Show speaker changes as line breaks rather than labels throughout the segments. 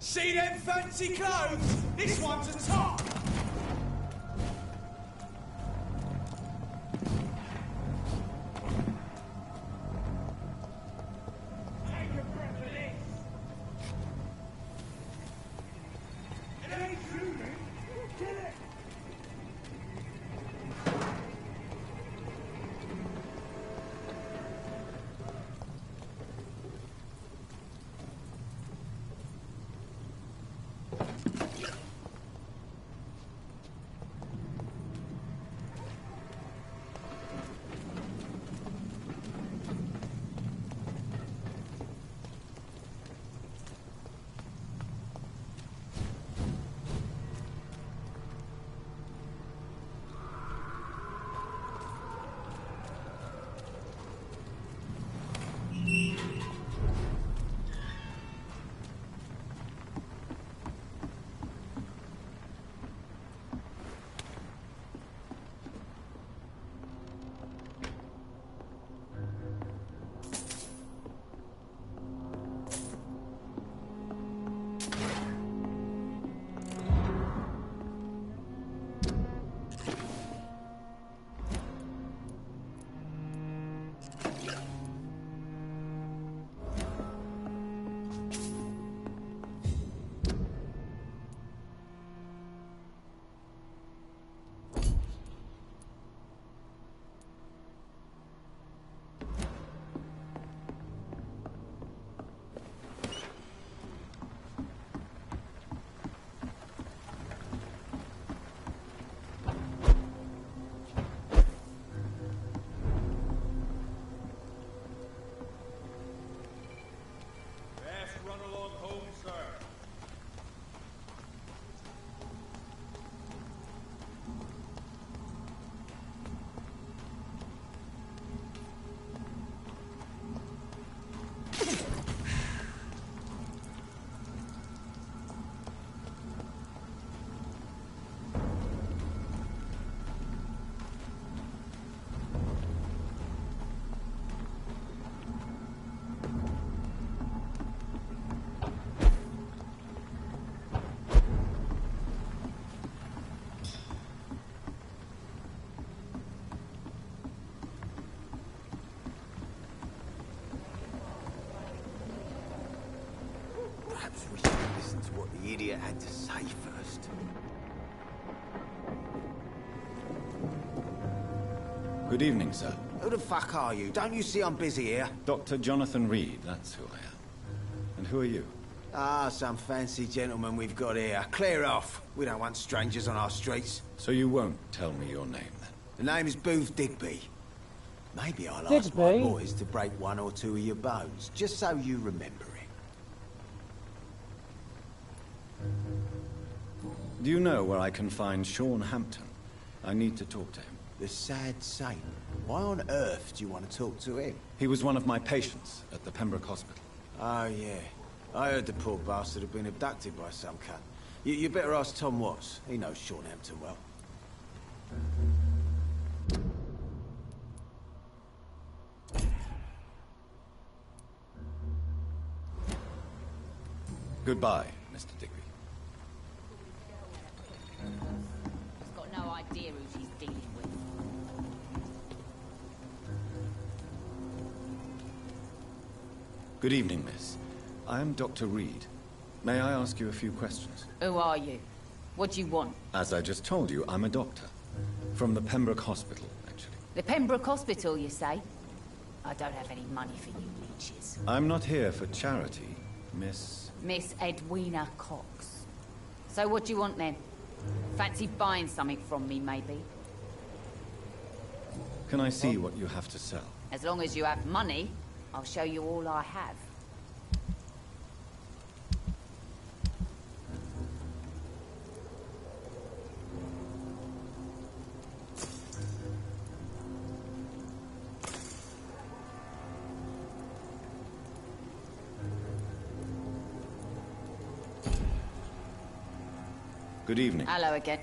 See them fancy clothes? This one's a top! Take a breath of this! It ain't shooting! Kill it!
Perhaps we should listen to what the idiot had to say first.
Good evening, sir.
Who the fuck are you? Don't you see I'm busy here?
Dr. Jonathan Reed, that's who I am. And who are you?
Ah, some fancy gentleman we've got here. Clear off. We don't want strangers on our streets.
So you won't tell me your name, then?
The name is Booth Digby. Maybe I'll ask my boys to break one or two of your bones, just so you remember it.
Do you know where I can find Sean Hampton? I need to talk to him.
The sad saint. Why on earth do you want to talk to him?
He was one of my patients at the Pembroke Hospital.
Oh, yeah. I heard the poor bastard had been abducted by some cunt. You better ask Tom Watts. He knows Sean Hampton well.
Goodbye, Mr. Digby.
He's got no idea who she's dealing with.
Good evening, miss. I am Dr. Reed. May I ask you a few questions?
Who are you? What do you want?
As I just told you, I'm a doctor. From the Pembroke Hospital, actually.
The Pembroke Hospital, you say? I don't have any money for you leeches.
I'm not here for charity, Miss...
Miss Edwina Cox. So what do you want then? Fancy buying something from me, maybe?
Can I see what you have to sell?
As long as you have money, I'll show you all I have.
Good evening.
Hello again.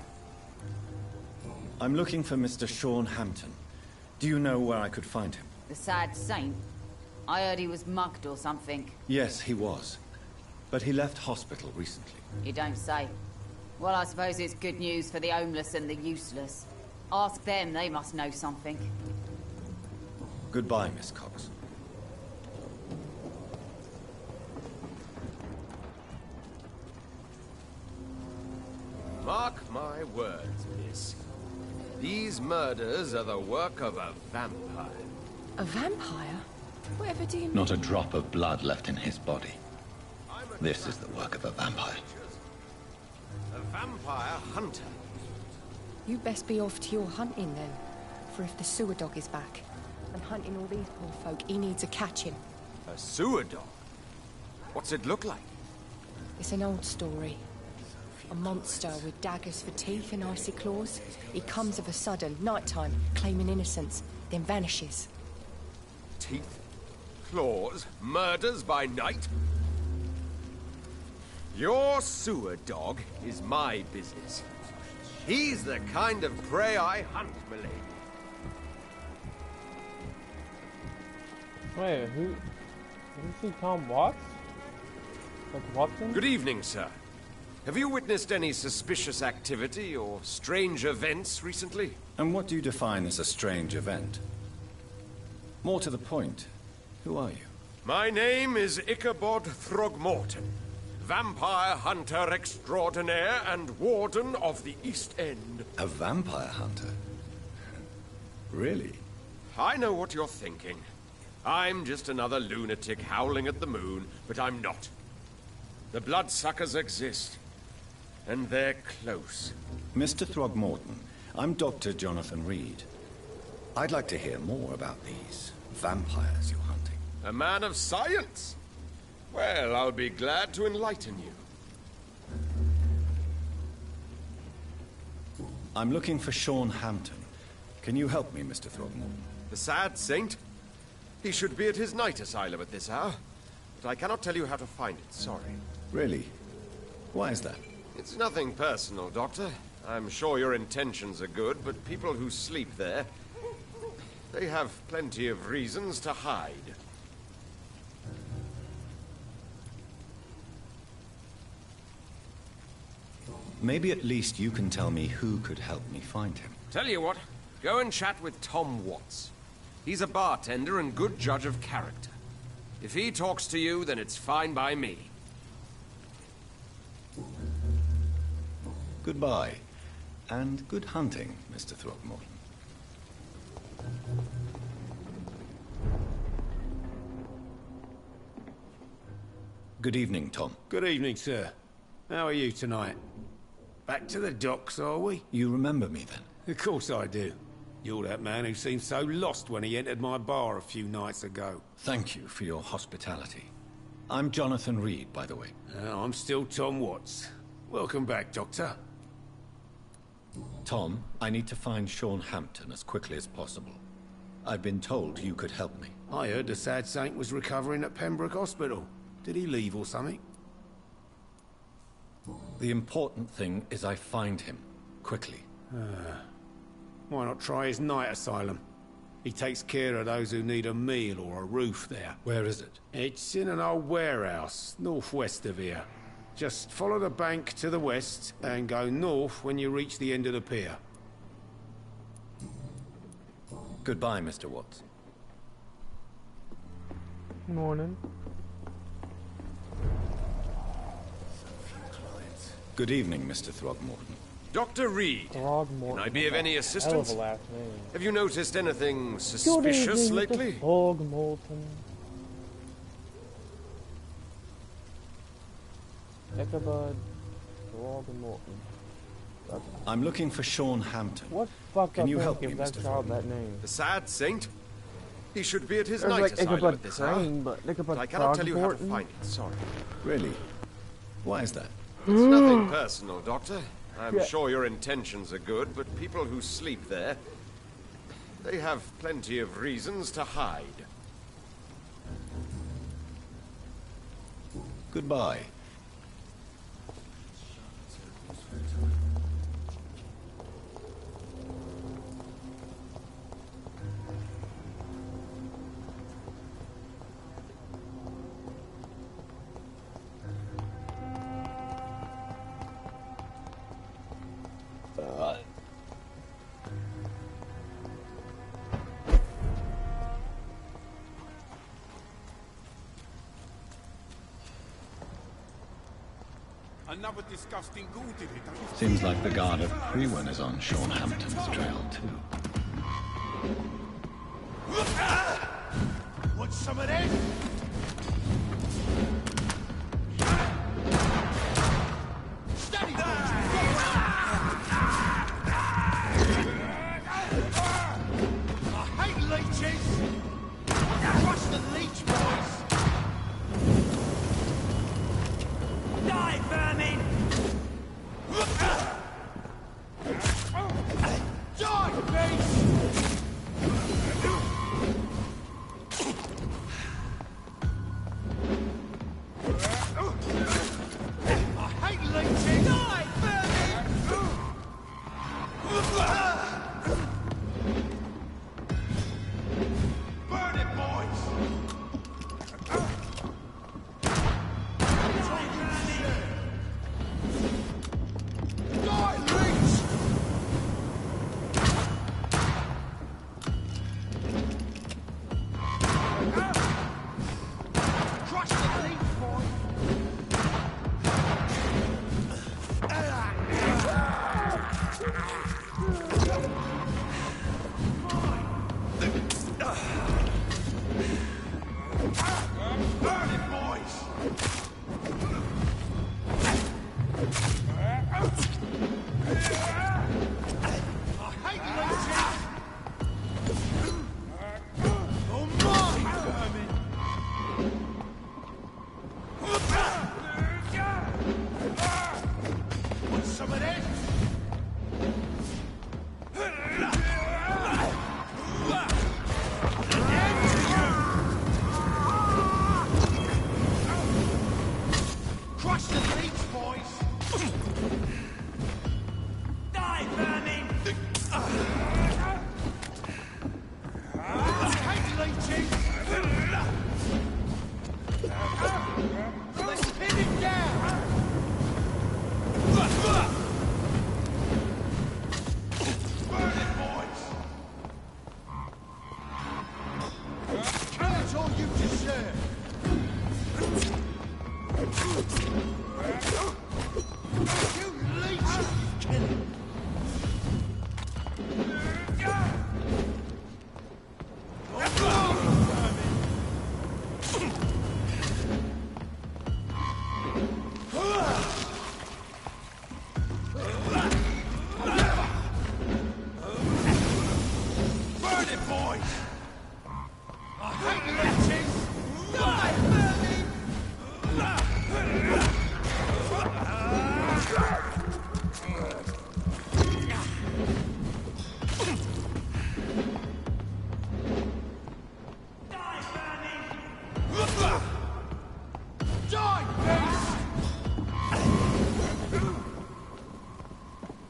I'm looking for Mr. Sean Hampton. Do you know where I could find him?
The sad saint? I heard he was mugged or something.
Yes, he was. But he left hospital recently.
You don't say. Well, I suppose it's good news for the homeless and the useless. Ask them, they must know something.
Goodbye, Miss Cox.
Mark my words, miss. These murders are the work of a vampire.
A vampire? Whatever do you mean?
Not a drop of blood left in his body. This is the work of a vampire.
A vampire hunter.
You best be off to your hunting then. For if the sewer dog is back and hunting all these poor folk, he needs a catching.
A sewer dog? What's it look like?
It's an old story. A monster with daggers for teeth and icy claws. He comes of a sudden, nighttime, claiming innocence, then vanishes.
Teeth, claws, murders by night? Your sewer dog is my business. He's the kind of prey I hunt, m'lady.
Wait, who? Did you see Tom Watts? Like Watson?
Good evening, sir. Have you witnessed any suspicious activity or strange events recently?
And what do you define as a strange event? More to the point, who are you?
My name is Ichabod Throgmorton, vampire hunter extraordinaire and warden of the East End.
A vampire hunter? Really?
I know what you're thinking. I'm just another lunatic howling at the moon, but I'm not. The bloodsuckers exist, and they're close.
Mr. Throgmorton, I'm Dr. Jonathan Reed. I'd like to hear more about these vampires you're hunting.
A man of science? Well, I'll be glad to enlighten you.
I'm looking for Sean Hampton. Can you help me, Mr. Throgmorton?
The sad saint? He should be at his night asylum at this hour, but I cannot tell you how to find it, sorry.
Really? Why is that?
It's nothing personal, Doctor. I'm sure your intentions are good, but people who sleep there, they have plenty of reasons to hide.
Maybe at least you can tell me who could help me find him.
Tell you what, go and chat with Tom Watts. He's a bartender and good judge of character. If he talks to you, then it's fine by me.
Goodbye, and good hunting, Mr. Throgmorton. Good evening, Tom.
Good evening, sir. How are you tonight? Back to the docks, are we?
You remember me, then?
Of course I do. You're that man who seemed so lost when he entered my bar a few nights ago.
Thank you for your hospitality. I'm Jonathan Reed, by the way.
I'm still Tom Watts. Welcome back, Doctor.
Tom, I need to find Sean Hampton as quickly as possible. I've been told you could help me.
I heard the sad saint was recovering at Pembroke Hospital. Did he leave or something?
The important thing is I find him, quickly.
Why not try his night asylum? He takes care of those who need a meal or a roof there.
Where is it?
It's in an old warehouse, northwest of here. Just follow the bank to the west and go north when you reach the end of the pier.
Goodbye, Mr. Watts.
Morning.
Good evening, Mr. Throgmorton.
Dr. Reed,
Throgmorton.
can I be of any assistance?
Hell of a last name.
Have you noticed anything
Good
suspicious
evening,
lately?
Mr. Throgmorton. Ichabod Throgmorton.
I'm looking for Sean Hampton.
What fucked
Can
up
you
thing
help
gives
me,
that
Mr.
child
Throgmorton?
that name?
The sad saint? He should be at his
There's
night
like
asylum
Ichabod
at this hour.
Crane, but Ichabod
I cannot tell you how to
Throgmorton?
find it, sorry.
Really? Why is that?
It's nothing personal, Doctor. I'm
Yeah.
sure your intentions are good, but people who sleep there, they have plenty of reasons to hide.
Goodbye.
Another disgusting ghoul did it.
Seems like the guard of Prewen is on Sean Hampton's trail, too.
Want some of this? Steady, I hate leeches! Crush the leech, boys! Die, vermin! Die, beast! I hate leeches! Die, vermin! Burn it, boys! Die, leech! Crush the leech, boys! Burn it, boys! I hate leeches! Oh my, vermin! Want some of this? Crush the leech, boys! Die, vermin! I hate leeches! Let's pin it down! Burn it, boys! That's all you deserve! You leeches! Kill him! Burn it, boys! I hate leeches! Die, vermin! Die, vermin! Die, beast!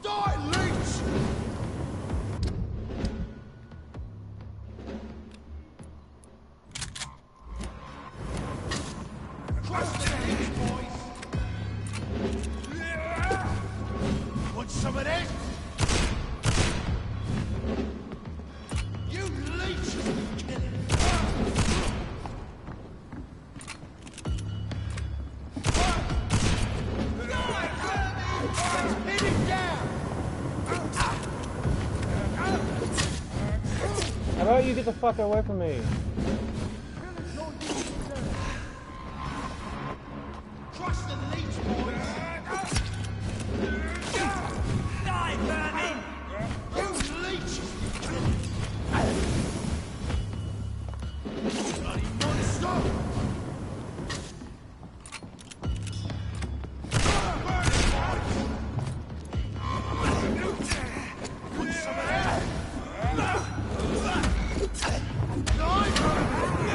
Die, leech! Crush the leech, boys! Want some of this? You leeches! Kill him! Die, vermin! Let's pin it down!
How about you get the fuck away from me?
Crush the leech, boys! Die, vermin! You leeches! Bloody monster! Burn it, boys! Want some of that? Die, vermin!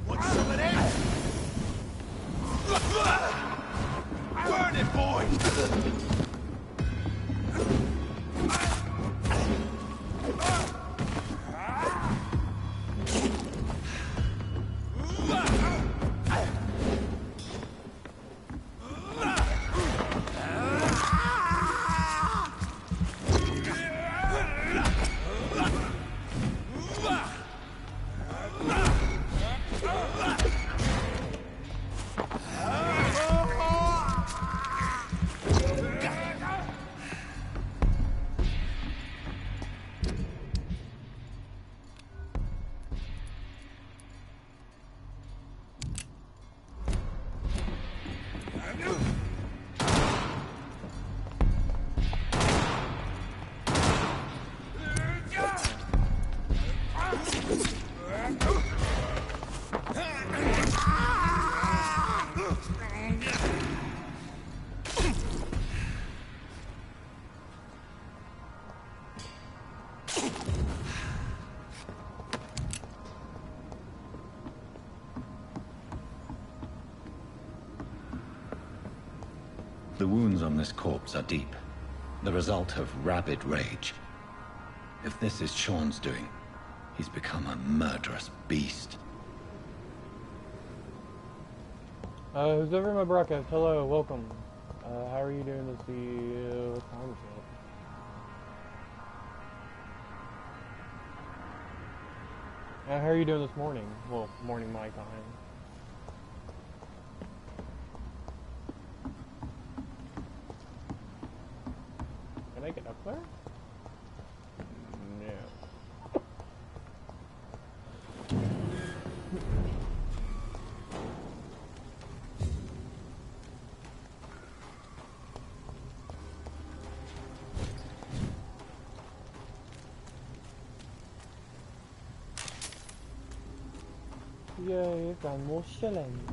Want some of that? Burn it, boy!
The wounds on this corpse are deep, the result of rabid rage. If this is Sean's doing, he's become a murderous beast.
Who's over in my broadcast? Hello, welcome. How are you doing this time? How are you doing this morning? Well, morning my time. Can I get up there? No. Yay, found more shillings.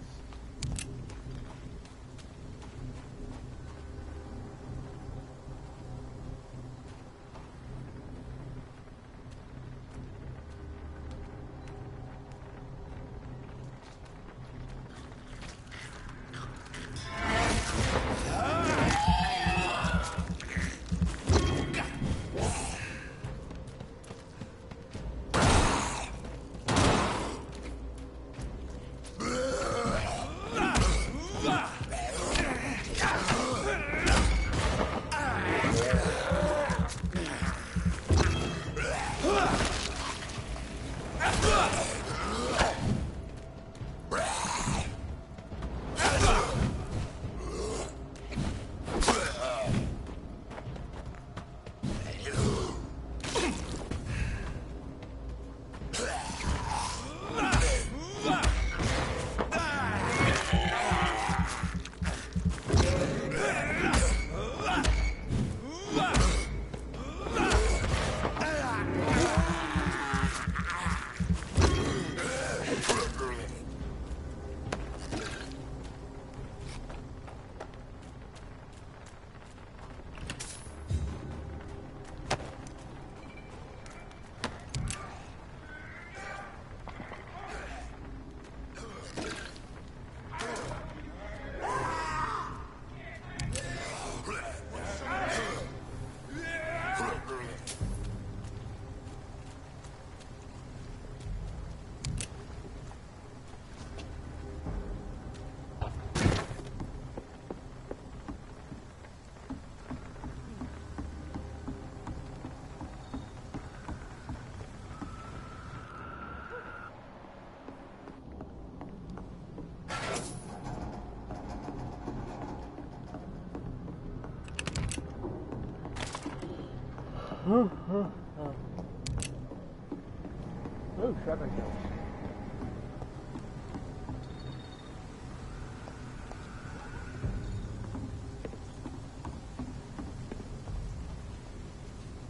Oh, traffic jams.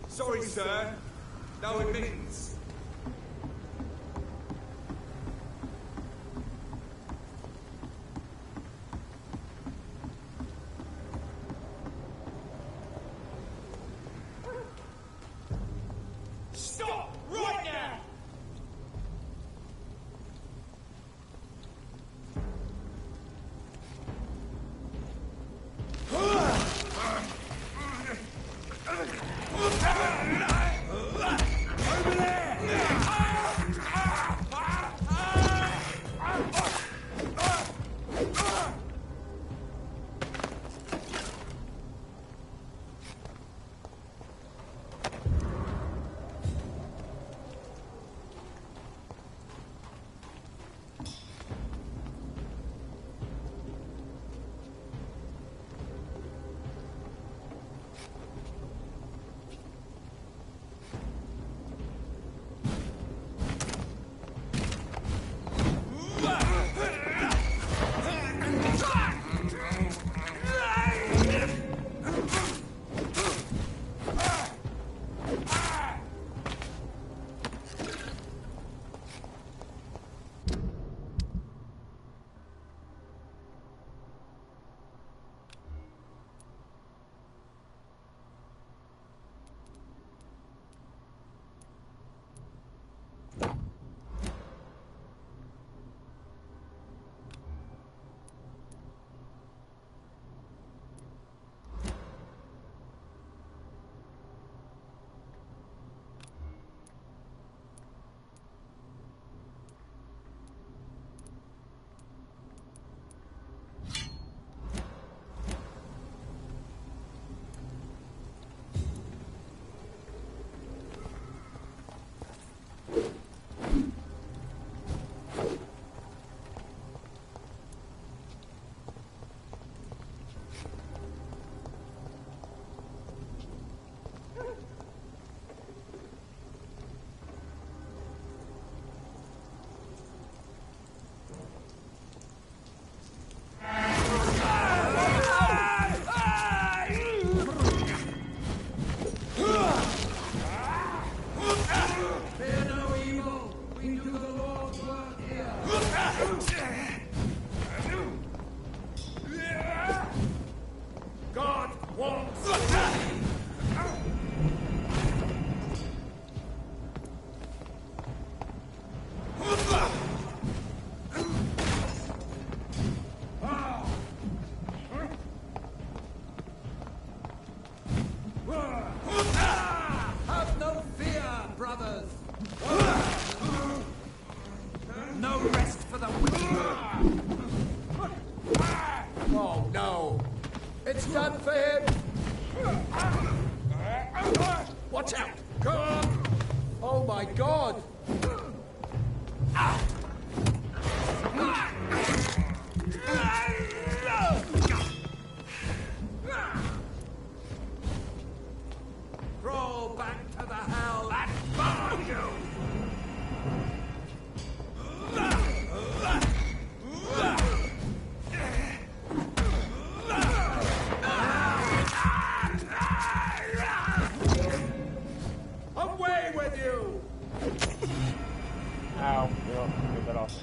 Sorry, sir. No admittance. Stop! Right Fear no evil. We do the Lord's work here. God wants. Have no fear, brothers. No rest for the wicked. Oh no! It's done for him. Watch out! Come on! Oh my God! Crawl back to the hell and burn you! Away with you!
Ow. Well, get that off.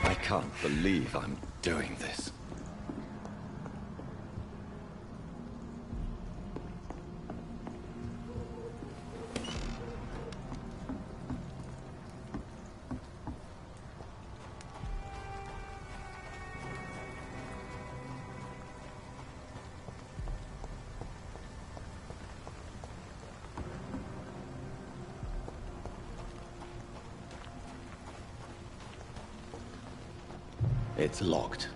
I can't believe I'm doing this. It's locked.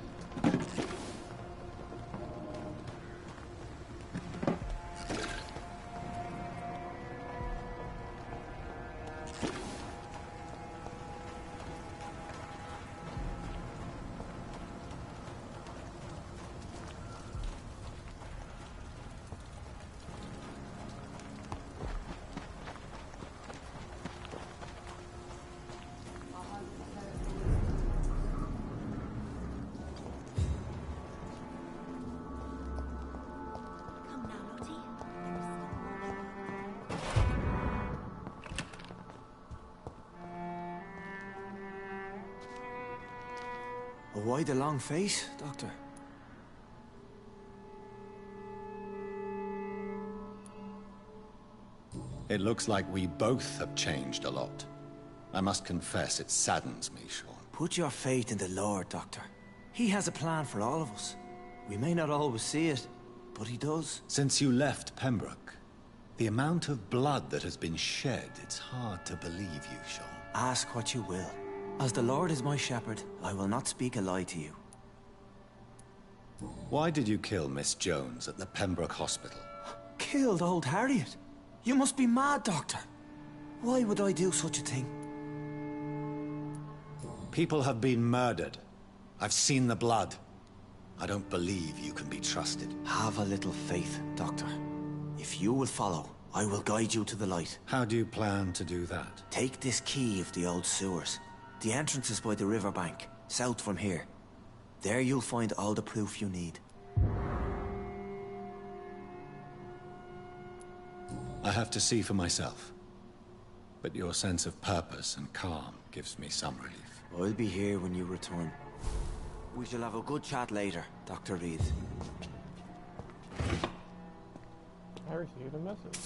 Why the long face, Doctor?
It looks like we both have changed a lot. I must confess, it saddens me, Sean.
Put your faith in the Lord, Doctor. He has a plan for all of us. We may not always see it, but he does.
Since you left Pembroke, the amount of blood that has been shed, it's hard to believe you, Sean.
Ask what you will. As the Lord is my shepherd, I will not speak a lie to you.
Why did you kill Miss Jones at the Pembroke Hospital?
Killed old Harriet? You must be mad, Doctor. Why would I do such a thing?
People have been murdered. I've seen the blood. I don't believe you can be trusted.
Have a little faith, Doctor. If you will follow, I will guide you to the light.
How do you plan to do that?
Take this key of the old sewers. The entrance is by the riverbank, south from here. There you'll find all the proof you need.
I have to see for myself. But your sense of purpose and calm gives me some relief.
I'll be here when you return. We shall have a good chat later, Dr. Reed.
Harry received a message.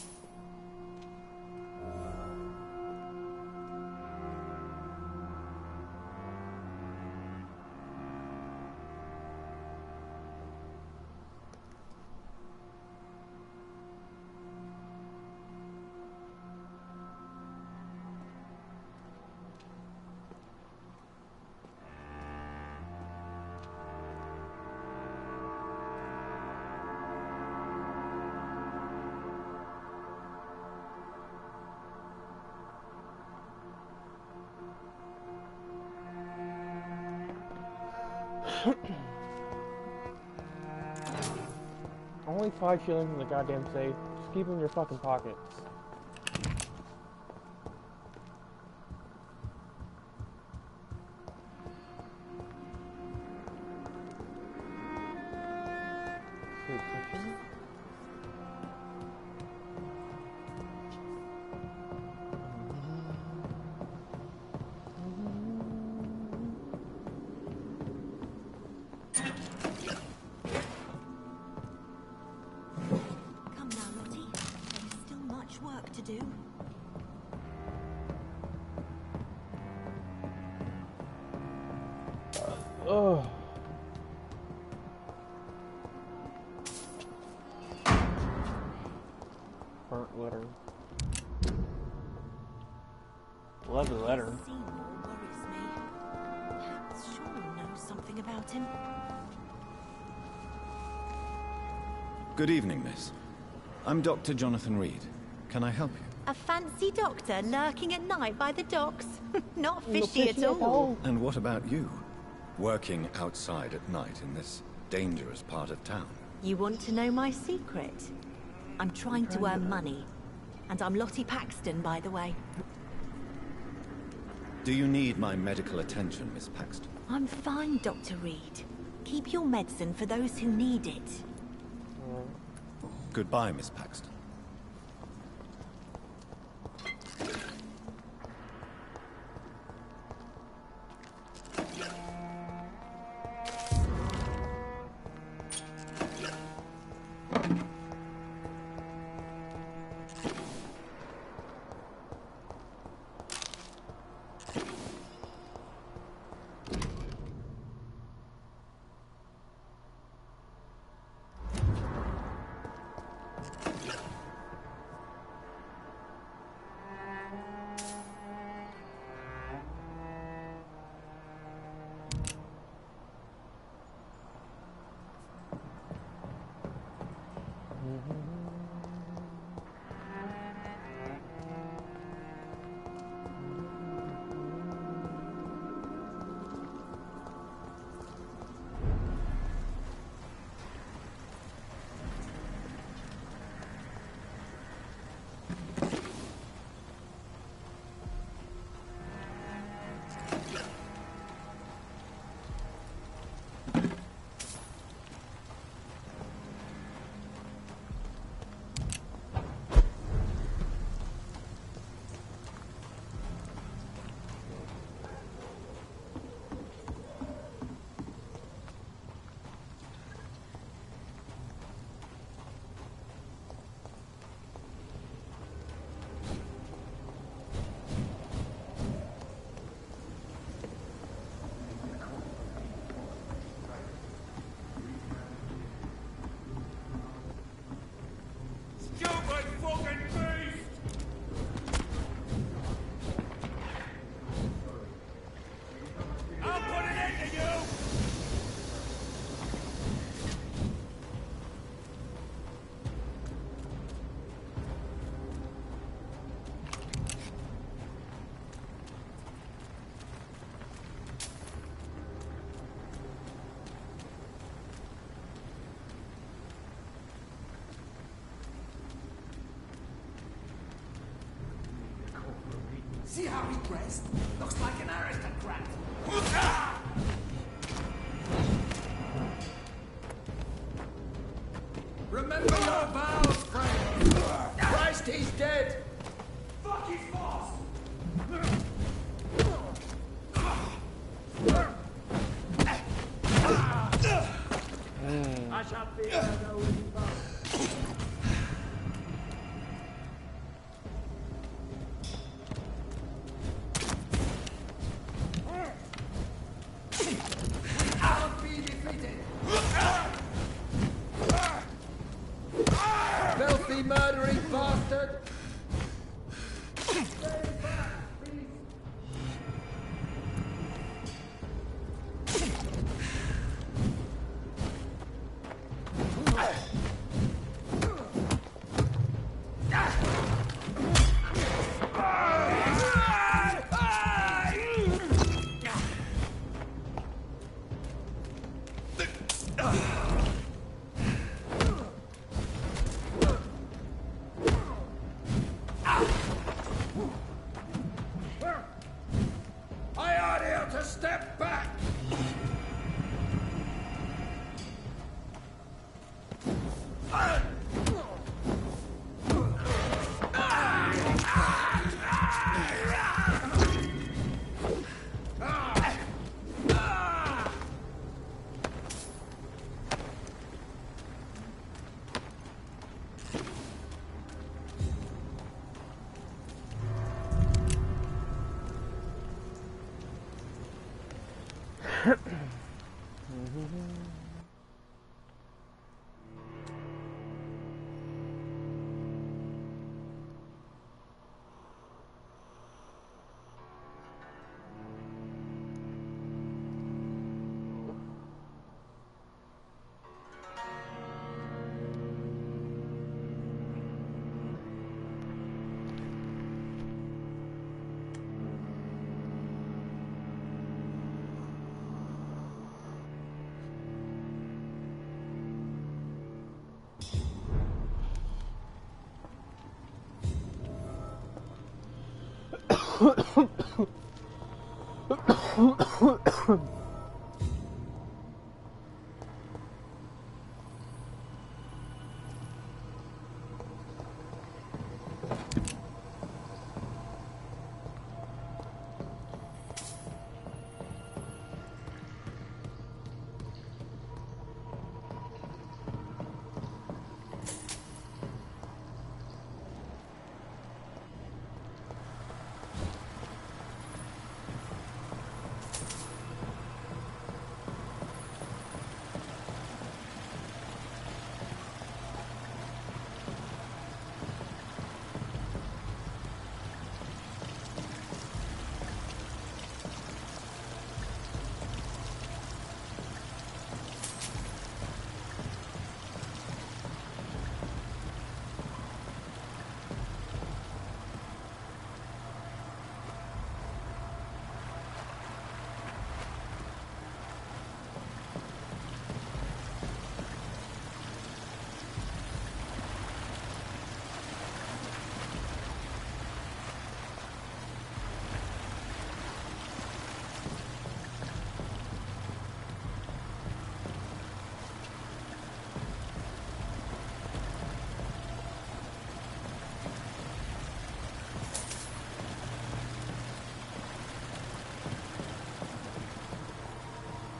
Only 5 shillings in the goddamn safe. Just keep them in your fucking pockets. Food section. Ugh. Burnt letter. Love the letter.
Seymour worries me. Perhaps Sean knows something about him.
Good evening, miss. I'm Dr. Jonathan Reed. Can I help you?
A fancy doctor lurking at night by the docks? Not fishy at all.
And what about you? Working outside at night in this dangerous part of town?
You want to know my secret? I'm trying to earn money. And I'm Lottie Paxton, by the way.
Do you need my medical attention, Miss Paxton?
I'm fine, Dr. Reed. Keep your medicine for those who need it.
Goodbye, Miss Paxton.
See how he's dressed? Looks like an aristocrat. Remember your vows, friend. Christ, he's dead. Fuck his boss. I shall be no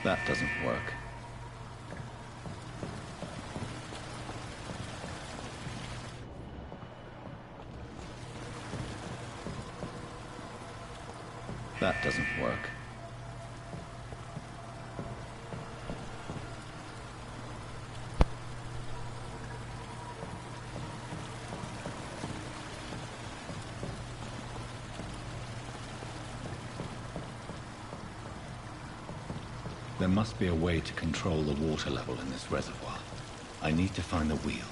That doesn't work. That doesn't work. There must be a way to control the water level in this reservoir. I need to find the wheel.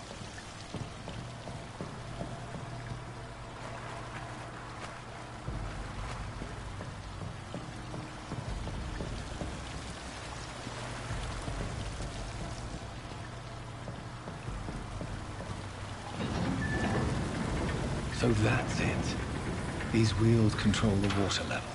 So that's it. These wheels control the water level.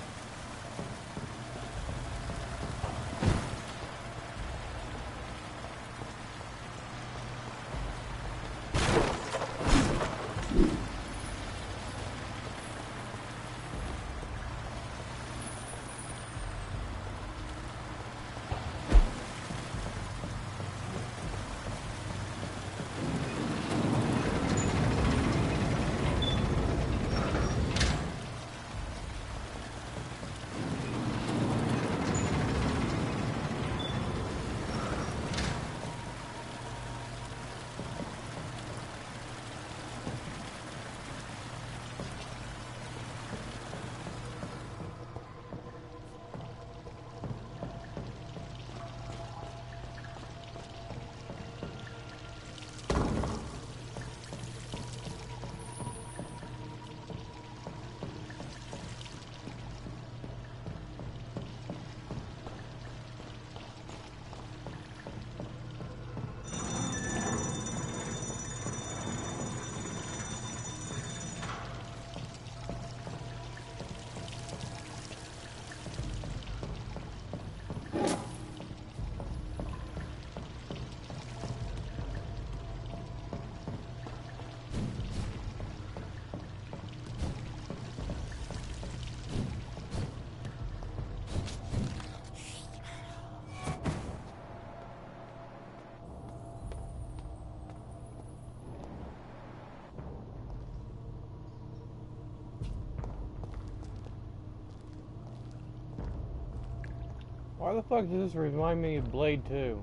Why the fuck does this remind me of Blade 2?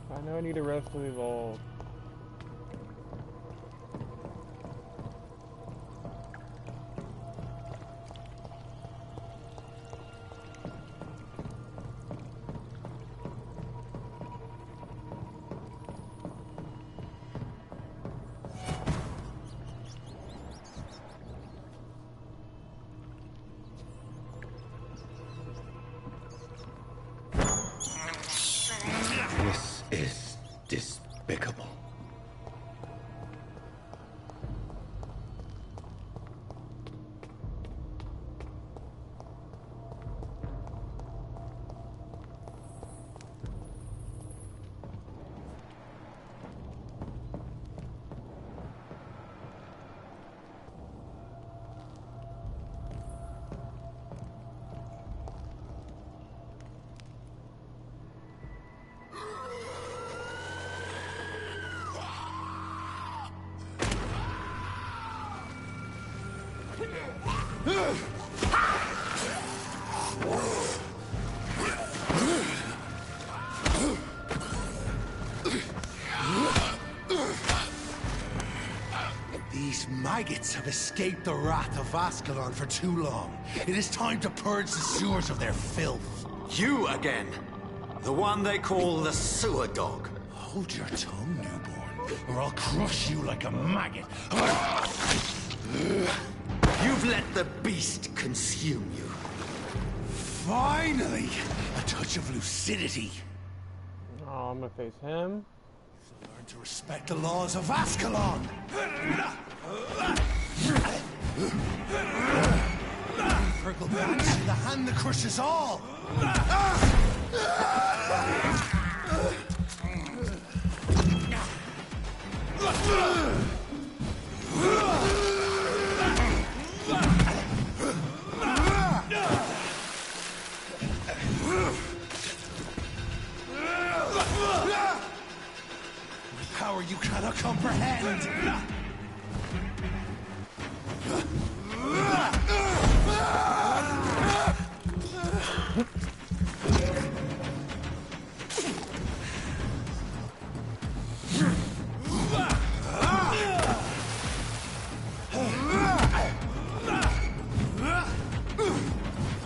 I know I need a rest to evolve.
This is despicable.
These maggots have escaped the wrath of Ascalon for too long. It is time to purge the sewers of their filth.
You again. The one they call the sewer dog.
Hold your tongue, newborn, or I'll crush you like a maggot.
You've let the beast consume you.
Finally! A touch of lucidity.
Oh, I'm gonna face him.
Learn to respect the laws of Ascalon! Fergal Banshee, the hand that crushes all! Power you cannot comprehend!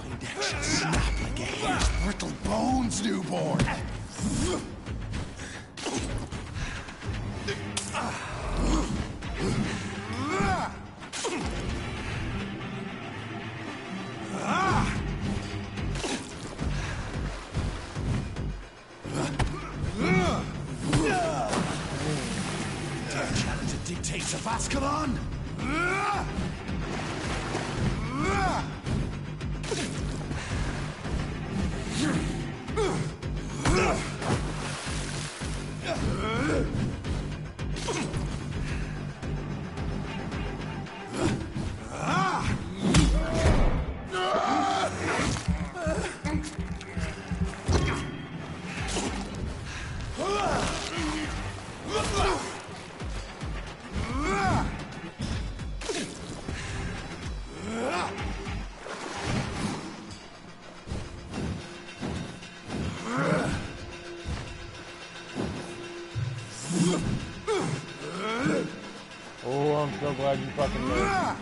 My neck shall snap like a hare's brittle bones, newborn! Challenge the dictates of Ascalon!
Oh, I'm so glad you fucking lived.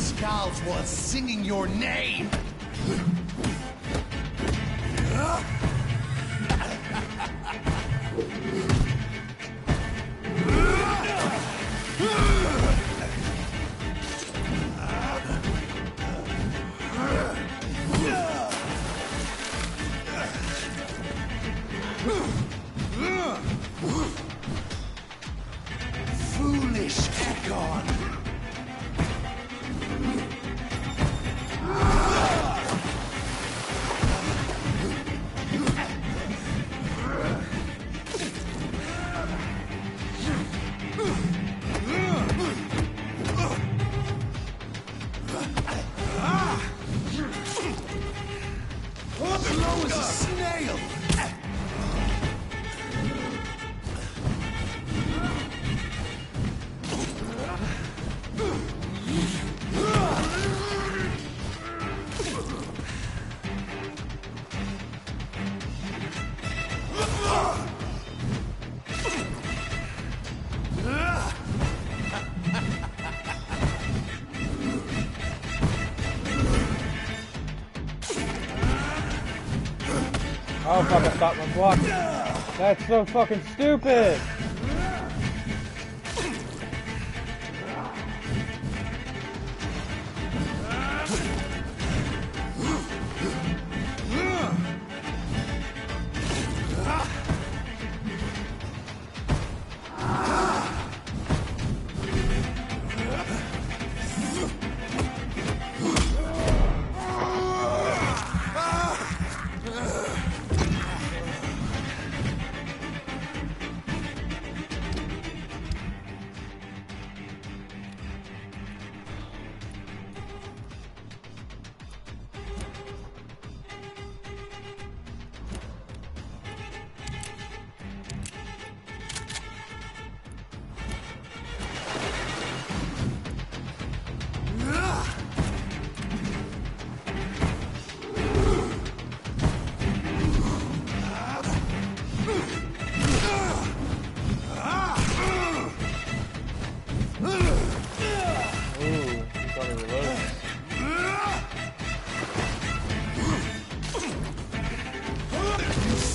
scalds while singing your name! Foolish Ekon! Slow as a snail!
Oh fuck, I stopped my block. That's so fucking stupid!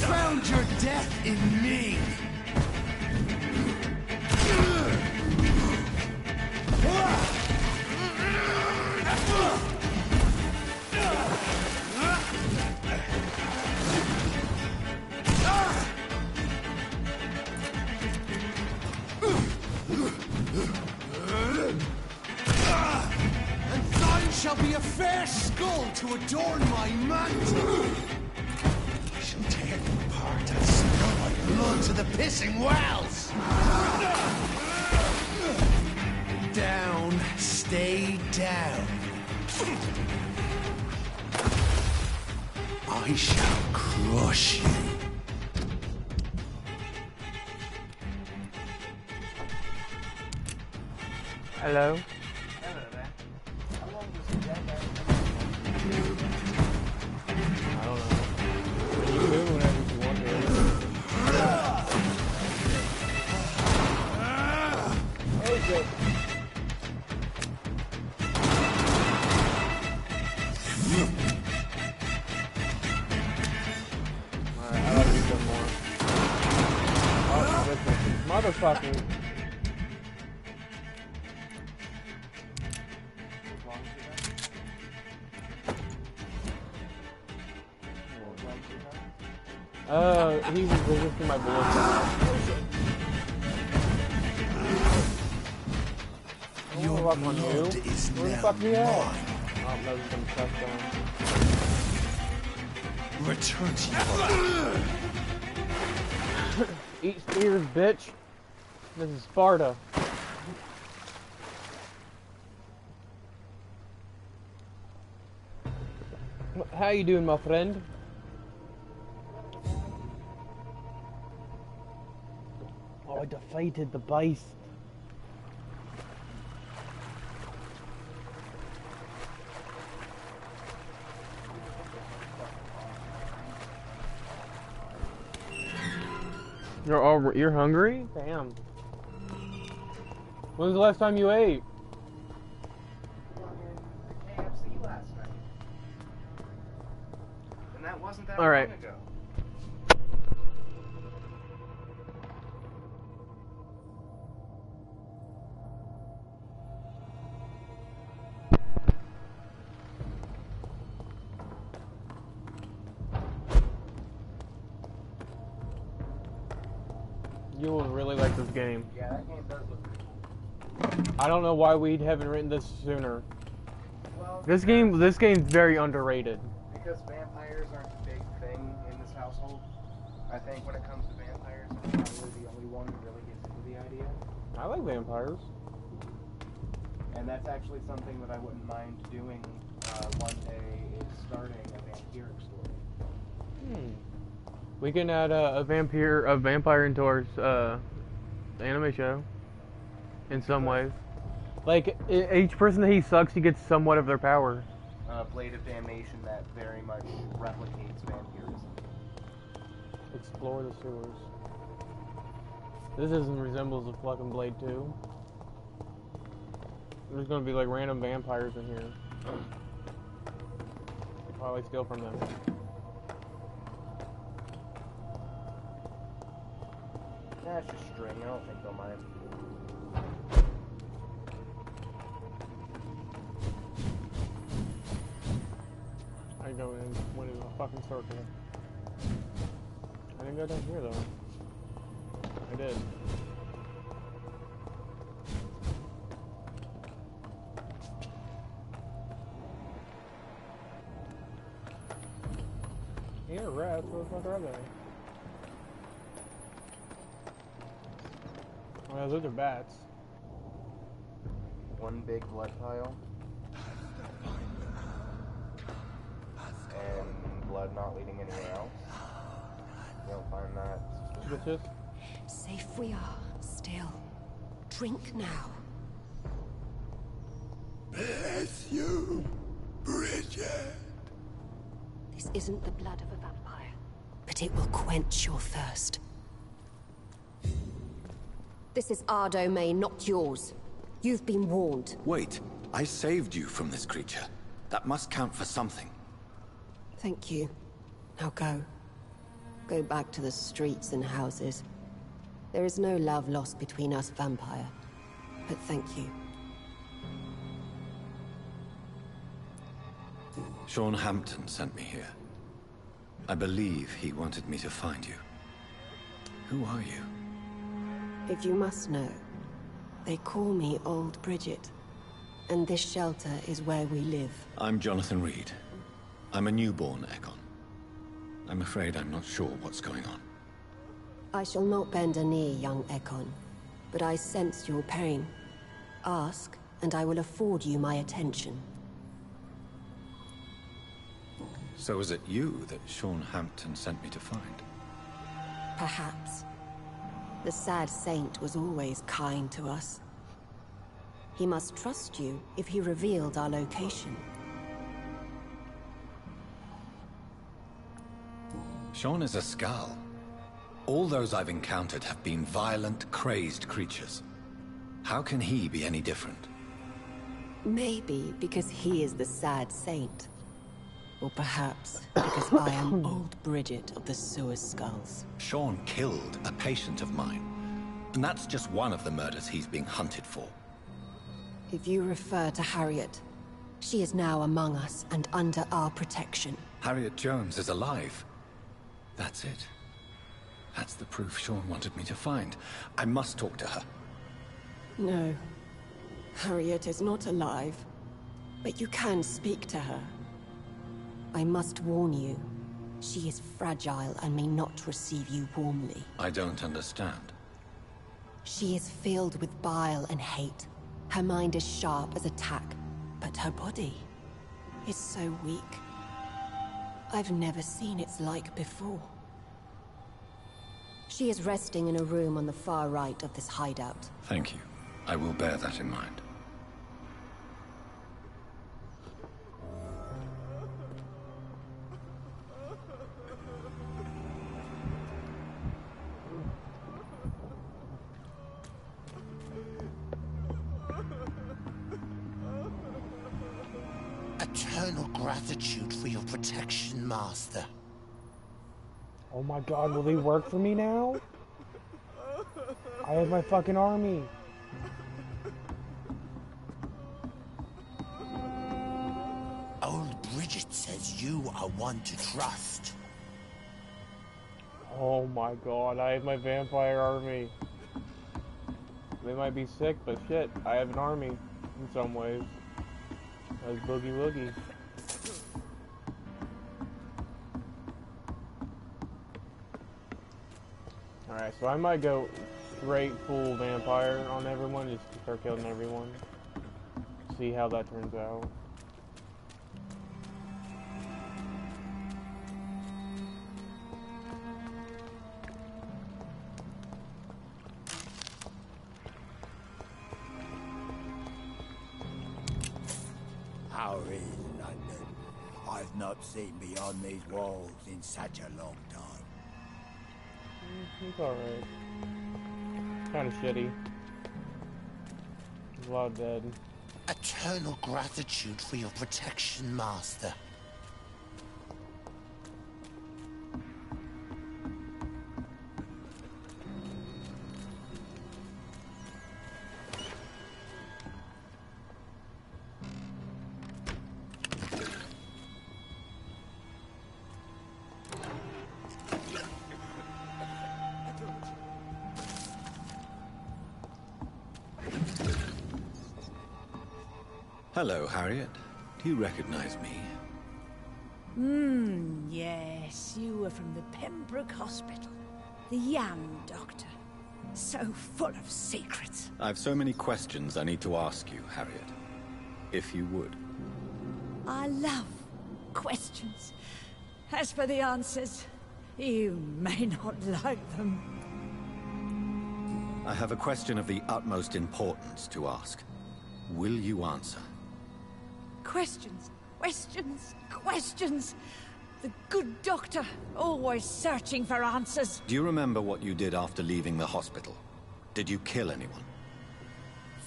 Found your death in me! And thine shall be a fair skull to adorn my mantle! I shall tear them apart and spill my blood to the pissing wells! Down, stay down. I shall crush you. Hello? I don't know. You can move whenever you want to. Oh shit. Alright, I gotta do some more. Oh, this motherfucker. He was resisting my bullets.
Your blood is
Where the
now
fuck we at?
mine.
Oh, that was some stuff going.
Return to your...
Eat spears, bitch. This is Sparta. How you doing, my friend? Oh, I defeated the beast. You're hungry? Damn. When was the last time you ate?
last night. And that wasn't that
All
long
right.
ago.
You will really like this game.
Yeah, that game does look pretty cool.
I don't know why we haven't written this sooner.
Well,
This game's very underrated.
because vampires aren't a big thing in this household. I think when it comes to vampires, I'm probably the only one who really gets into the idea.
I like vampires.
And that's actually something that I wouldn't mind doing one day, is starting a vampiric story.
We can add a vampire into our anime show. In some ways, like each person that he sucks, he gets somewhat of their power.
Blade of Damnation that very much replicates vampirism.
Explore the sewers. This isn't resembles a fucking Blade 2. There's gonna be like random vampires in here. Probably steal from them.
That's just string. I don't think they'll mind.
I go in, went in a fucking circle. I didn't go down here though. I did. Yeah, rats. What the fuck are they? Well, those are bats.
One big blood pile. And blood not leading anywhere else. You don't find that suspicious?
Safe we are, still. Drink now.
Bless you, Bridget.
This isn't the blood of a vampire, but it will quench your thirst. This is our domain, not yours. You've been warned.
Wait, I saved you from this creature. That must count for something.
Thank you. Now go. Go back to the streets and houses. There is no love lost between us, Vampire. But thank you.
Sean Hampton sent me here. I believe he wanted me to find you. Who are you?
If you must know, they call me Old Bridget. And this shelter is where we live.
I'm Jonathan Reed. I'm a newborn Ekon. I'm afraid I'm not sure what's going on.
I shall not bend a knee, young Ekon, but I sense your pain. Ask, and I will afford you my attention.
So is it you that Sean Hampton sent me to find?
Perhaps. The sad saint was always kind to us. He must trust you if he revealed our location.
Sean is a Skal. All those I've encountered have been violent, crazed creatures. How can he be any different?
Maybe because he is the sad saint. Or perhaps because I am Old Bridget of the Sewer Skulls.
Sean killed a patient of mine. And that's just one of the murders he's being hunted for.
If you refer to Harriet, she is now among us and under our protection.
Harriet Jones is alive. That's it. That's the proof Sean wanted me to find. I must talk to her.
No. Harriet is not alive. But you can speak to her. I must warn you. She is fragile and may not receive you warmly.
I don't understand.
She is filled with bile and hate. Her mind is sharp as a tack, but her body is so weak. I've never seen its like before. She is resting in a room on the far right of this hideout.
Thank you. I will bear that in mind.
Eternal gratitude for your protection, Master.
Oh my god, will they work for me now? I have my fucking army.
Old Bridget says you are one to trust.
Oh my god, I have my vampire army. They might be sick, but shit, I have an army in some ways. That's boogie woogie. Alright, so I might go straight full vampire on everyone, just to start killing everyone. See how that turns out.
How is London? I've not seen beyond these walls in such a long time.
It's alright. Kind of shitty. There's a lot dead.
Eternal gratitude for your protection, Master.
Hello, Harriet. Do you recognize me?
Yes, you were from the Pembroke Hospital. The young doctor. So full of secrets.
I have so many questions I need to ask you, Harriet. If you would.
I love questions. As for the answers, you may not like them.
I have a question of the utmost importance to ask. Will you answer?
Questions, questions, questions. The good doctor, always searching for answers.
Do you remember what you did after leaving the hospital? Did you kill anyone?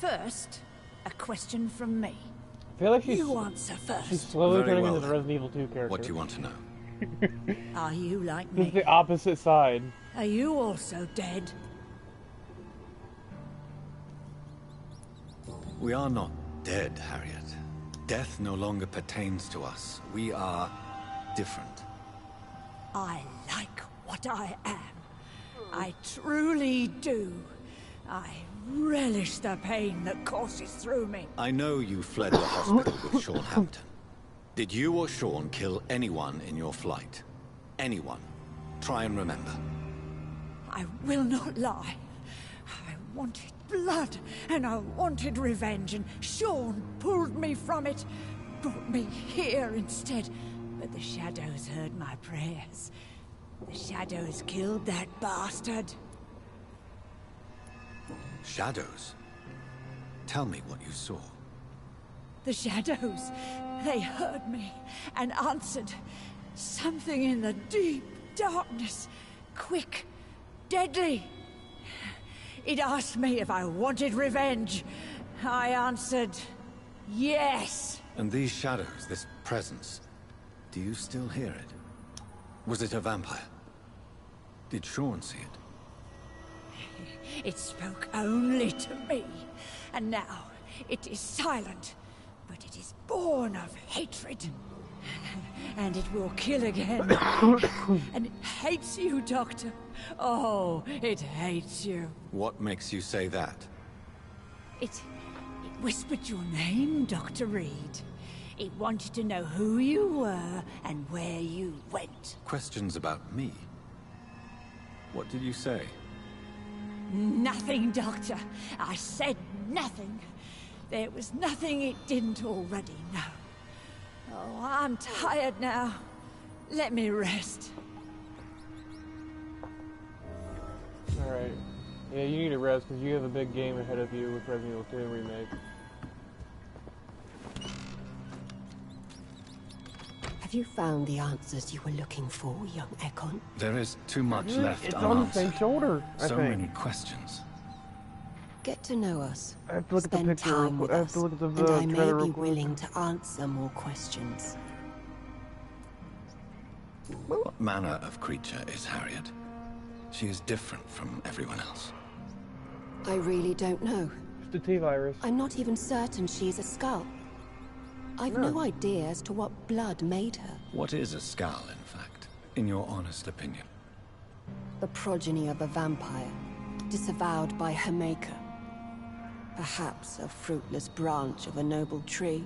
First, a question from me.
I feel like
you answer first.
She's slowly
Very
turning
well,
into the Resident Evil 2 character.
What do you want to know?
Are you like
This is
me?
the opposite side.
Are you also dead?
We are not dead, Harriet. Death no longer pertains to us. We are different.
I like what I am. I truly do. I relish the pain that courses through me.
I know you fled the hospital with Sean Hampton. Did you or Sean kill anyone in your flight? Anyone? Try and remember.
I will not lie. I wanted blood, and I wanted revenge, and Sean pulled me from it, brought me here instead. But the shadows heard my prayers. The shadows killed that bastard.
Shadows? Tell me what you saw.
The shadows, they heard me and answered. Something in the deep darkness, quick, deadly. It asked me if I wanted revenge. I answered, yes.
And these shadows, this presence, do you still hear it? Was it a vampire? Did Sean see it?
It spoke only to me, and now it is silent, but it is born of hatred. And it will kill again. And it hates you, Doctor. Oh, it hates you.
What makes you say that?
It whispered your name, Dr. Reed. It wanted to know who you were and where you went.
Questions about me? What did you say?
Nothing, Doctor. I said nothing. There was nothing it didn't already know. Oh, I'm tired now. Let me rest.
Alright. Yeah, you need to rest because you have a big game ahead of you with Resident Evil 2 Remake.
Have you found the answers you were looking for, young Ekon?
There is too much left
It's on the
unanswered.
same shoulder, I
So
think.
many questions.
Get to know us.
I have to look at the
Spend
picture real
time
quick.
with
I have
us,
to look at the
and I may
trailer
be
real quick.
willing to answer more questions.
What manner of creature is Harriet? She is different from everyone else.
I really don't know.
It's the T-virus.
I'm not even certain she's a skull. I've no idea as to what blood made her.
What is a skull, in fact, in your honest opinion?
The progeny of a vampire, disavowed by her maker. Perhaps a fruitless branch of a noble tree.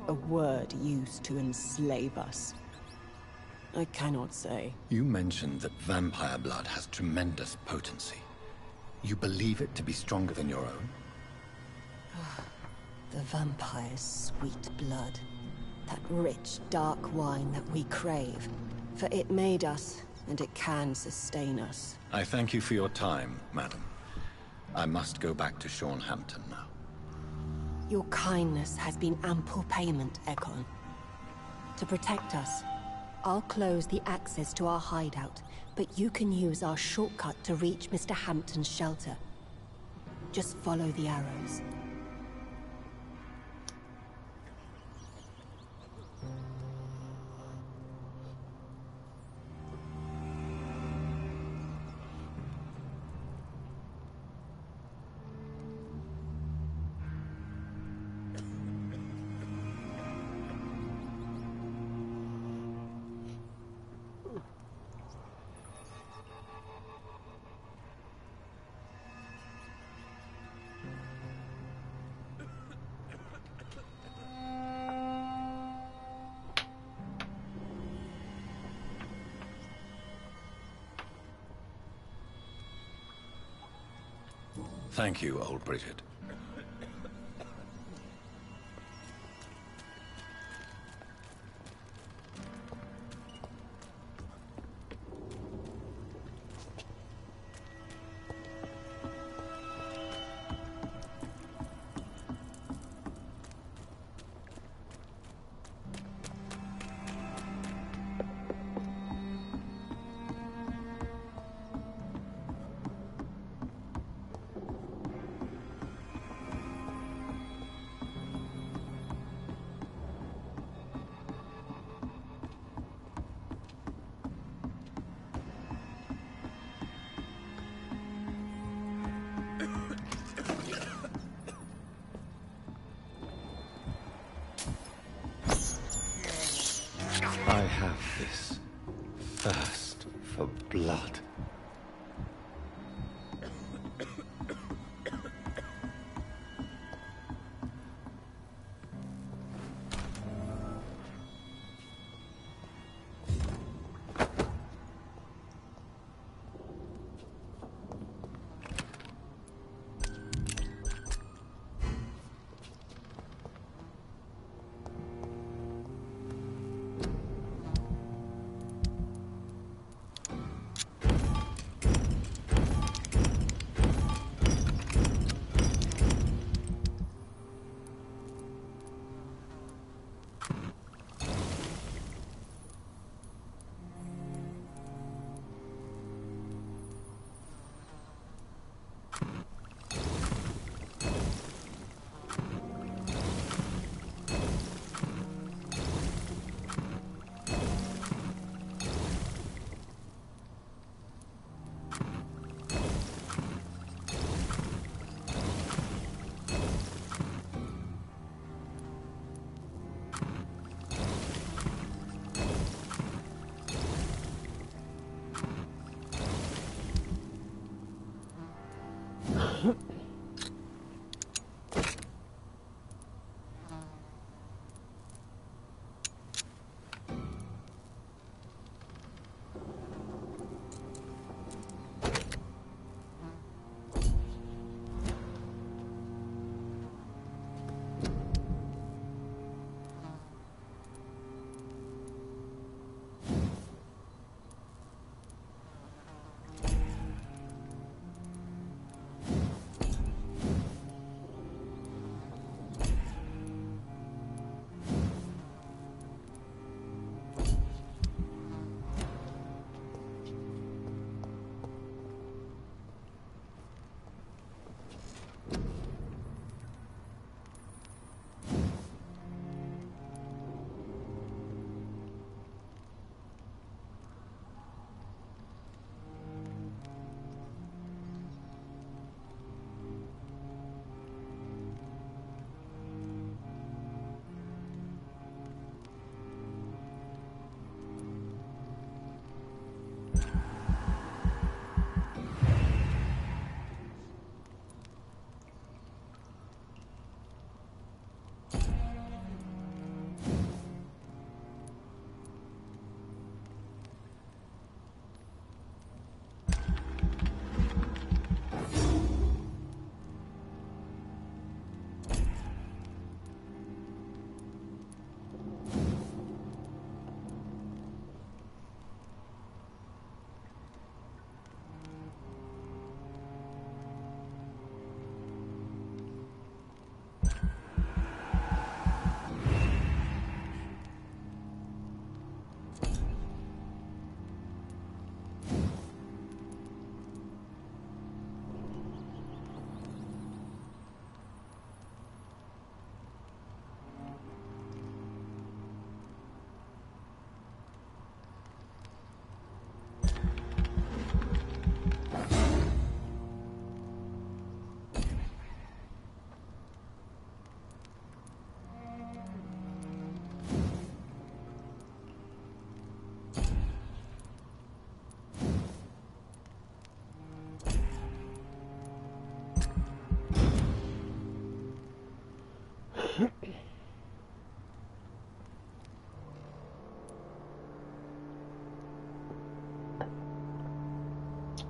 A word used to enslave us. I cannot say.
You mentioned that vampire blood has tremendous potency. You believe it to be stronger than your own?
The vampire's sweet blood. That rich, dark wine that we crave. For it made us, and it can sustain us.
I thank you for your time, madam. I must go back to Hampton now.
Your kindness has been ample payment, Ekon. To protect us, I'll close the access to our hideout, but you can use our shortcut to reach Mr. Hampton's shelter. Just follow the arrows.
Thank you, old Bridget. I have this thirst for blood.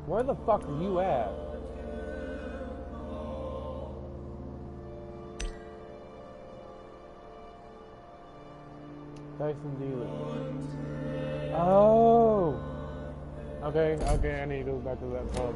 Where the fuck are you at? Dyson dealer. Oh! Okay, I need to go back to that pub.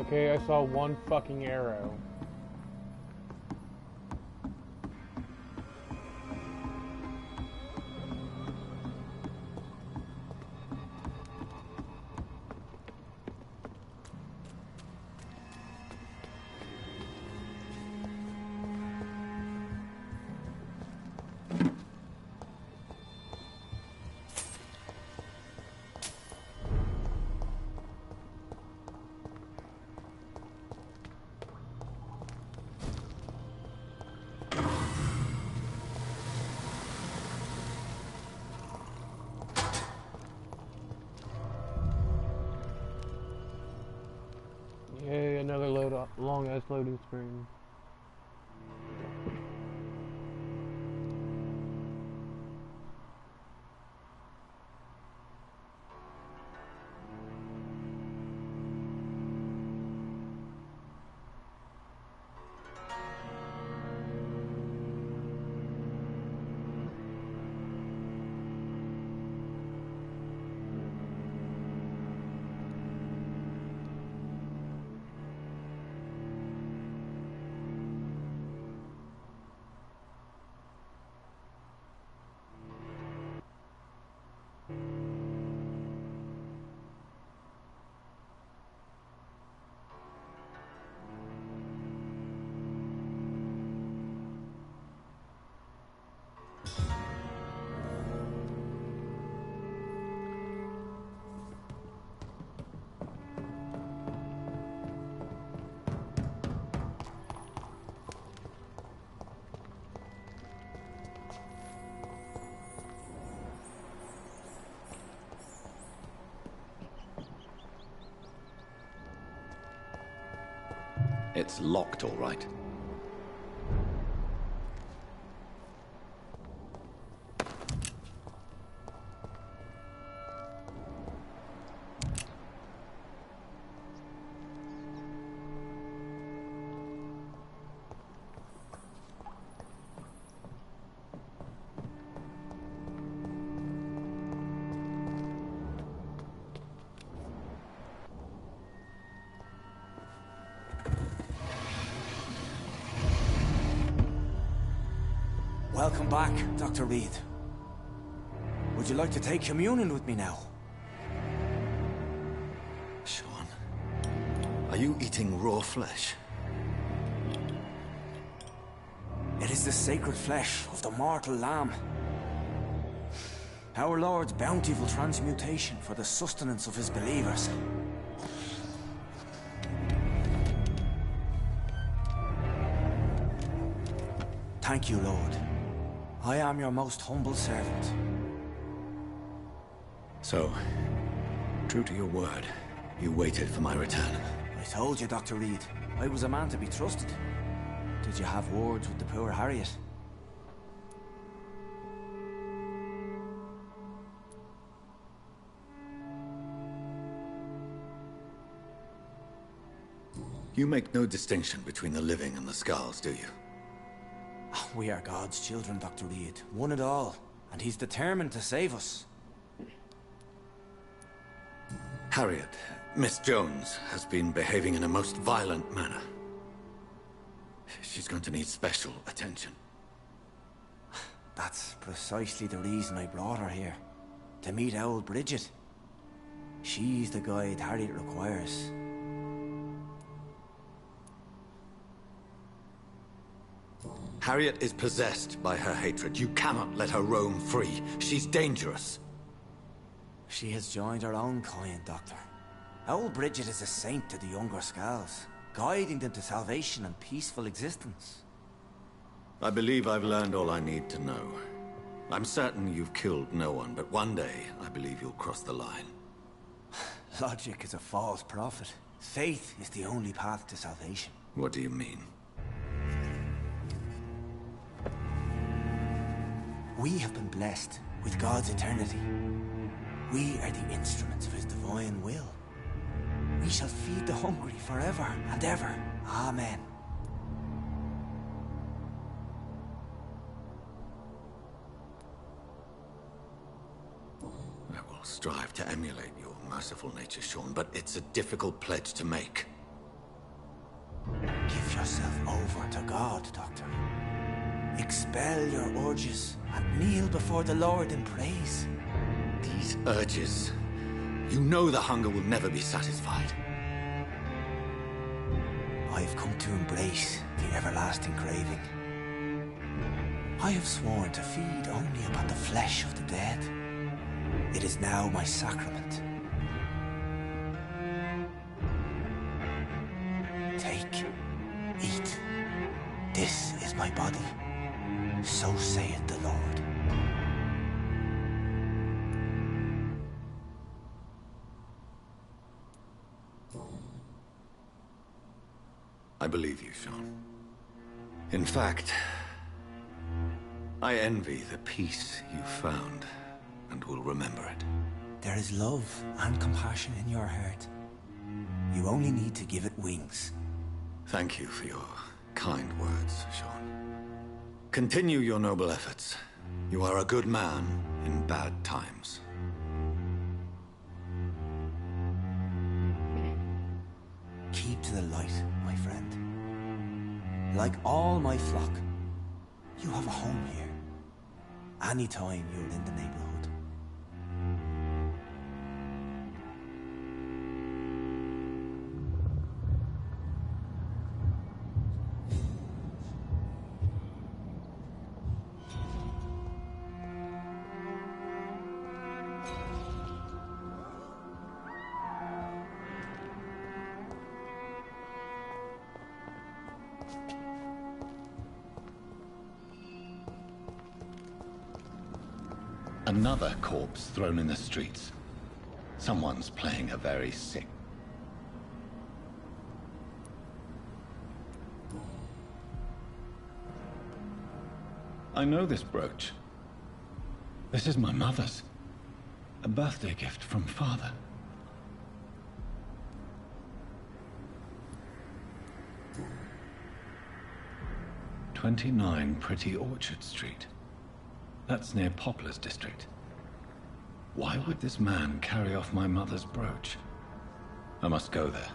Okay, I saw one fucking arrow. Yay, another long-ass loading screen.
It's locked, all right.
Welcome back, Dr. Reed. Would you like to take communion with me now?
Sean, are you eating raw flesh?
It is the sacred flesh of the mortal lamb. Our Lord's bountiful transmutation for the sustenance of his believers. Thank you, Lord. I am your most humble servant.
So, true to your word, you waited for my return.
I told you, Dr. Reed, I was a man to be trusted. Did you have words with the poor Harriet?
You make no distinction between the living and the Skulls, do you?
We are God's children, Dr. Reed. One and all. And he's determined to save us.
Harriet, Miss Jones, has been behaving in a most violent manner. She's going to need special attention.
That's precisely the reason I brought her here. To meet old Bridget. She's the guide Harriet requires.
Harriet is possessed by her hatred. You cannot let her roam free. She's dangerous.
She has joined her own kind, Doctor. Old Bridget is a saint to the younger Skulls, guiding them to salvation and peaceful existence.
I believe I've learned all I need to know. I'm certain you've killed no one, but one day, I believe you'll cross the line.
Logic is a false prophet. Faith is the only path to salvation.
What do you mean?
We have been blessed with God's eternity. We are the instruments of His divine will. We shall feed the hungry forever and ever. Amen.
I will strive to emulate your merciful nature, Sean, but it's a difficult pledge to make.
Give yourself over to God, Doctor. Expel your urges and kneel before the Lord in praise.
These urges. You know the hunger will never be satisfied.
I have come to embrace the everlasting craving. I have sworn to feed only upon the flesh of the dead. It is now my sacrament. Take, eat. This is my body. So saith the Lord.
I believe you, Sean. In fact, I envy the peace you found, and will remember it.
There is love and compassion in your heart. You only need to give it wings.
Thank you for your kind words, Sean. Continue your noble efforts. You are a good man in bad times.
Keep to the light, my friend. Like all my flock, you have a home here. Anytime you're in the neighborhood.
Another corpse thrown in the streets. Someone's playing a very sick. I know this brooch. This is my mother's. A birthday gift from father. "29 Pretty Orchard Street." That's near Poplar's district. Why would this man carry off my mother's brooch? I must go there.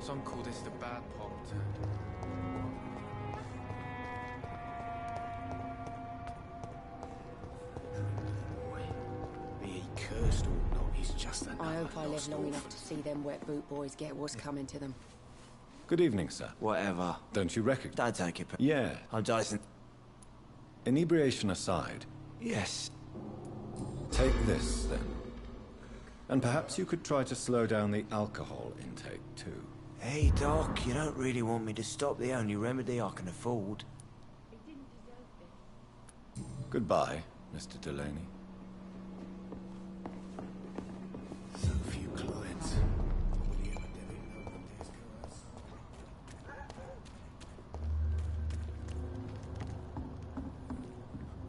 Some call this the bad part.
Be he cursed or not, he's just another
I hope I live
lost
long enough
orphan.
to see them wet boot boys get what's coming to them.
Good evening, sir.
Whatever.
Don't you recognize?
Dad, thank you.
Yeah.
I'm Dyson.
Inebriation aside,
Yes.
take this, then. And perhaps you could try to slow down the alcohol intake, too.
Hey, Doc, you don't really want me to stop the only remedy I can afford.
Goodbye, Mr. Delaney.
So few clients.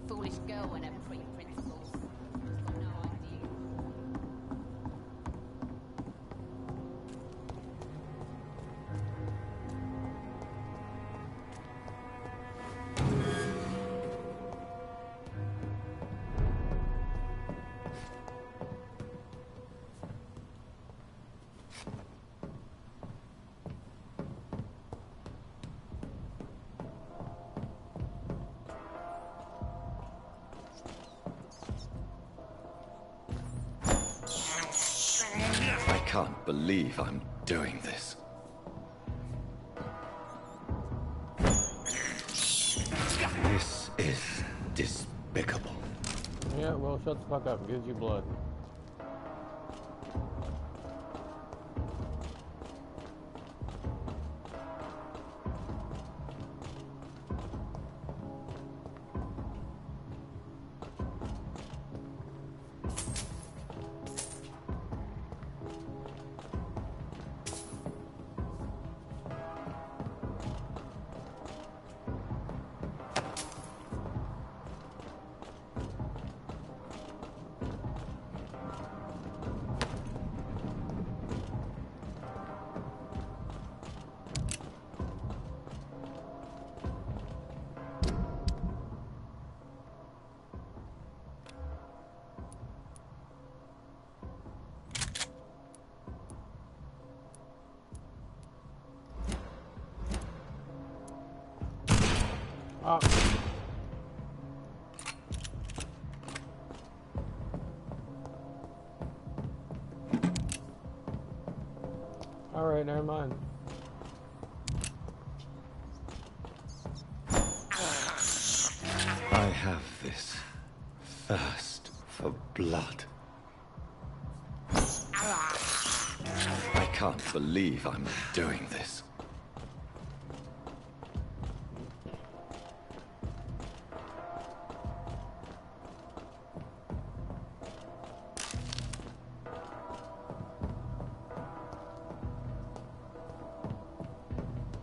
Foolish girl and her pre-principles. She's got no idea.
I can't believe I'm doing this. This is despicable.
Yeah, well, shut the fuck up. It gives you blood. Oh. Alright, never mind.
I have this thirst for blood. I can't believe I'm doing this.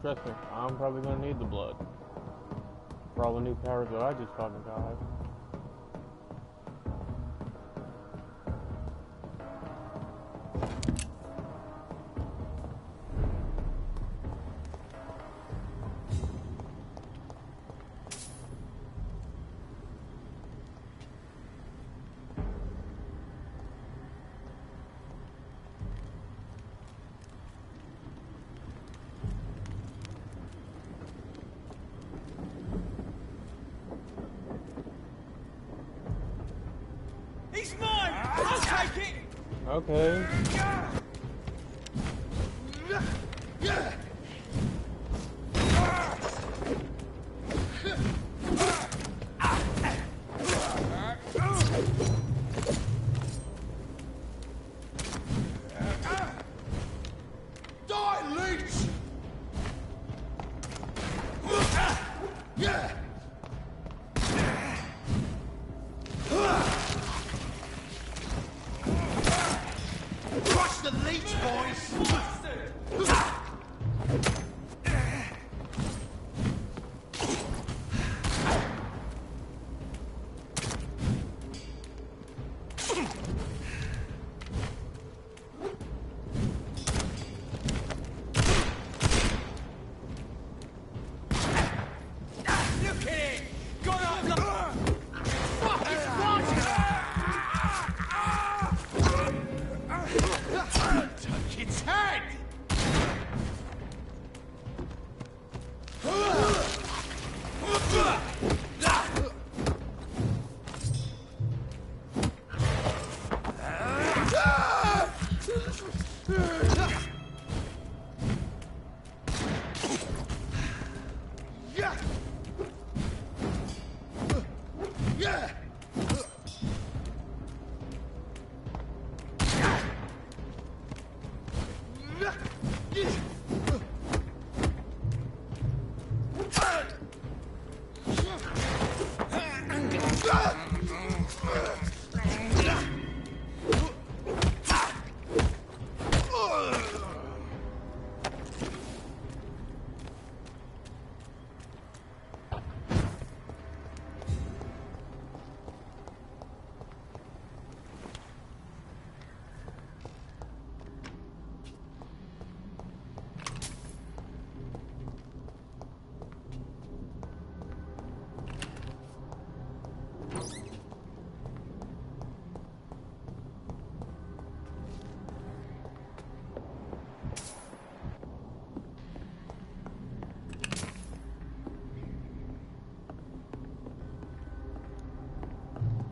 Trust me, I'm probably gonna need the blood. For all the new powers that I just fucking got.
He's mine! I'll take it!
Okay.
Die, leech! Crush the leech, boys!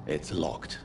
It's locked.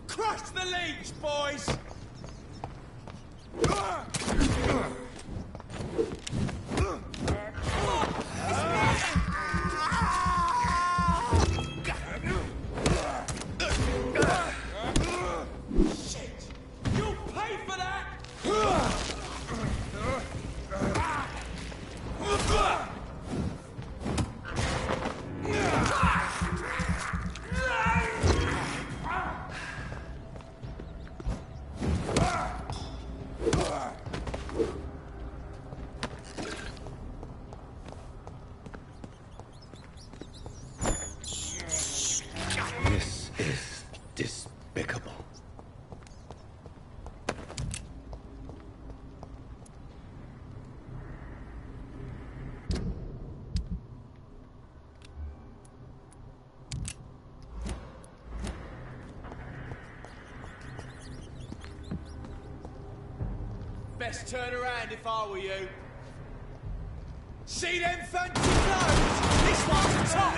Crush the leech, boys! Shit! You'll pay for that!
This is despicable.
Best turn around if I were you. See them fancy clothes? This one's top!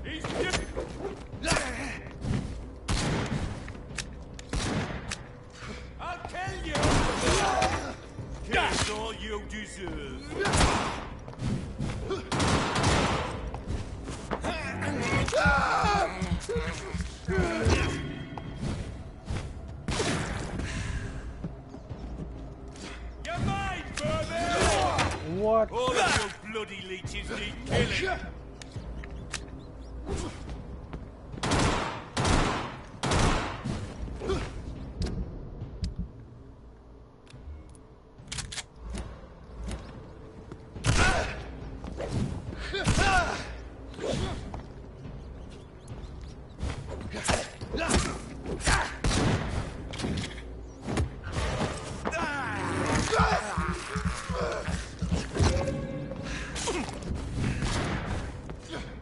He's I'll tell you! That's all you deserve. You're mine, Vampyr!
What?
All of you bloody leeches need killing.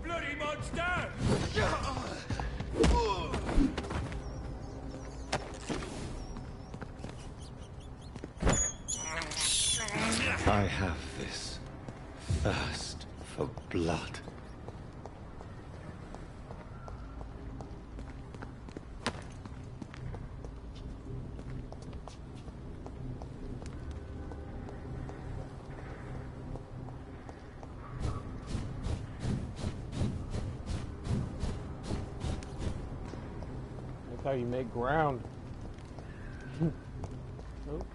Bloody monster!
I have this thirst for blood.
That's how you make ground. Nope.